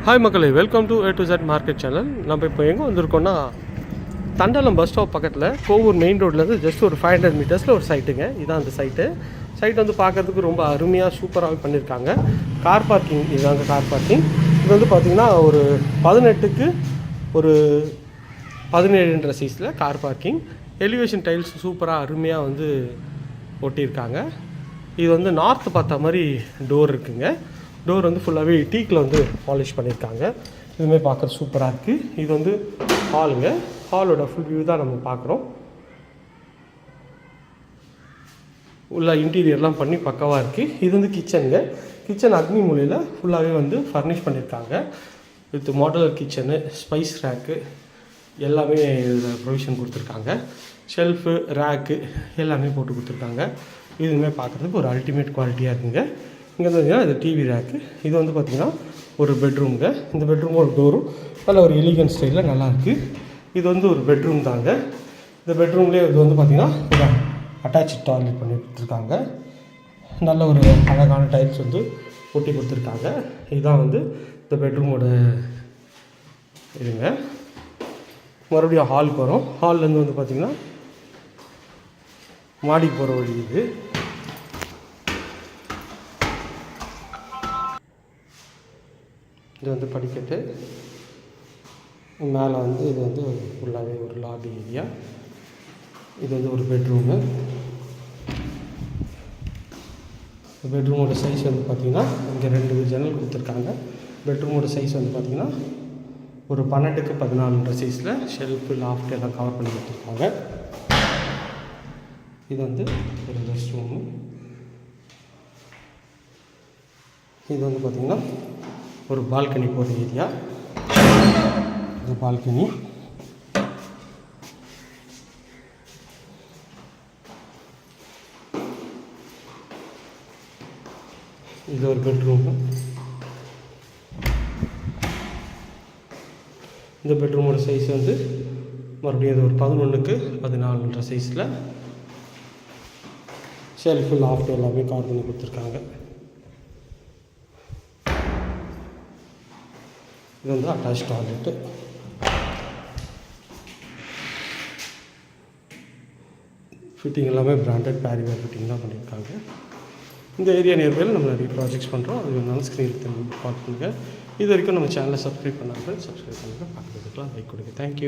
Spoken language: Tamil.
ஹாய் மக்களே, welcome to A to Z market channel. நம்ம இப்போ எங்கே வந்திருக்கோன்னா, தண்டலம் பஸ் ஸ்டாப் பக்கத்தில் கோவூர் மெயின் ரோட்லேருந்து ஜஸ்ட் ஒரு 500 மீட்டர்ஸில் ஒரு சைட்டுங்க. இதுதான் அந்த சைட் வந்து பார்க்குறதுக்கு ரொம்ப அருமையாக சூப்பராக பண்ணியிருக்காங்க. கார் பார்க்கிங், இதுதாங்க கார் பார்க்கிங். இது வந்து பார்த்திங்கன்னா ஒரு 18க்கு ஒரு 17ன்ற சைஸில் கார் பார்க்கிங். எலிவேஷன் டைல்ஸ் சூப்பராக அருமையாக வந்து ஒட்டியிருக்காங்க. இது வந்து நார்த்து பார்த்த மாதிரி டோர் இருக்குங்க. டோர் வந்து ஃபுல்லாகவே டீக்கில் வந்து பாலிஷ் பண்ணியிருக்காங்க. இதுவுமே பார்க்குறது சூப்பராக இருக்குது. இது வந்து ஹாலுங்க. ஹாலோட ஃபுல் வியூ தான் நம்ம பார்க்குறோம். உள்ள இன்டீரியர்லாம் பண்ணி பக்காவாக இருக்குது. இது வந்து கிச்சனுங்க. கிச்சன் அக்னி மூலையில் ஃபுல்லாகவே வந்து ஃபர்னிஷ் பண்ணியிருக்காங்க. With modular kitchen, spice rack எல்லாமே இதில் ப்ரொவிஷன் கொடுத்துருக்காங்க. ஷெல்ஃபு, ரேக்கு எல்லாமே போட்டு கொடுத்துருக்காங்க. இதுவுமே பார்க்குறதுக்கு ஒரு அல்டிமேட் குவாலிட்டியாக இருக்குங்க. இங்கே வந்து இது டிவி ரேக்கு. இது வந்து பார்த்திங்கன்னா ஒரு பெட்ரூம்ங்க. இந்த பெட்ரூம் ஒரு டோரும் நல்ல ஒரு எலிகன்ட் ஸ்டைலில் நல்லாயிருக்கு. இது வந்து ஒரு பெட்ரூம் தாங்க. இந்த பெட்ரூம்லேயே இது வந்து பார்த்திங்கன்னா ஒரு அட்டாச் டாய்லெட் பண்ணி கொடுத்துருக்காங்க. நல்ல ஒரு அழகான டைல்ஸ் வந்து ஒட்டி கொடுத்துருக்காங்க. இதுதான் வந்து இந்த பெட்ரூமோட இதுங்க. மறுபடியும் ஹாலுக்கு வரும். ஹால்லேருந்து வந்து பார்த்திங்கன்னா மாடிக்கு போகிற வழி இது. இது வந்து படிக்கட்டு. மேலே வந்து இது வந்து ஃபுல்லாகவே ஒரு லாபி ஏரியா. இது வந்து ஒரு பெட்ரூமு. பெட்ரூமோட சைஸ் வந்து பார்த்திங்கன்னா இங்கே 2 ஜன்னல் கொடுத்துருக்காங்க. பெட்ரூமோட சைஸ் வந்து பார்த்திங்கன்னா ஒரு 12க்கு 14ன்ற சைஸில் ஷெல்ஃபு, லாஃப்ட் எல்லாம் கவர் பண்ணி கொடுத்துருக்காங்க. இது வந்து ஒரு ரெஸ்ட் ரூமு. இது வந்து பார்த்திங்கன்னா ஒரு பால்கனி போகிற ஏரியா. இது பால்கனி. இது ஒரு பெட்ரூமு. இந்த பெட்ரூமோட சைஸ் வந்து மறுபடியும் இது ஒரு 11க்கு 14ன்ற சைஸில் ஷெல்ஃபு, லாஃப்ட் எல்லாமே கவர் பண்ணி கொடுத்துருக்காங்க. இது வந்து அட்டாச் டாய்லெட்டு. ஃபிட்டிங் எல்லாமே பிராண்டட் பேரிவேர் ஃபிட்டிங் தான் பண்ணியிருக்காங்க. இந்த ஏரியா நியர்பையில் நம்ம நிறைய ப்ராஜெக்ட்ஸ் பண்ணுறோம். அது வேணாலும் ஸ்க்ரீனில் பார்த்து பண்ணுங்கள். இது வரைக்கும் நம்ம சேனலை சப்ஸ்கிரைப் பண்ணாமல் சப்ஸ்கிரைப் பண்ணுங்கள். பார்க்குறதுக்கெலாம் லைக் கொடுங்க. தேங்க்யூ.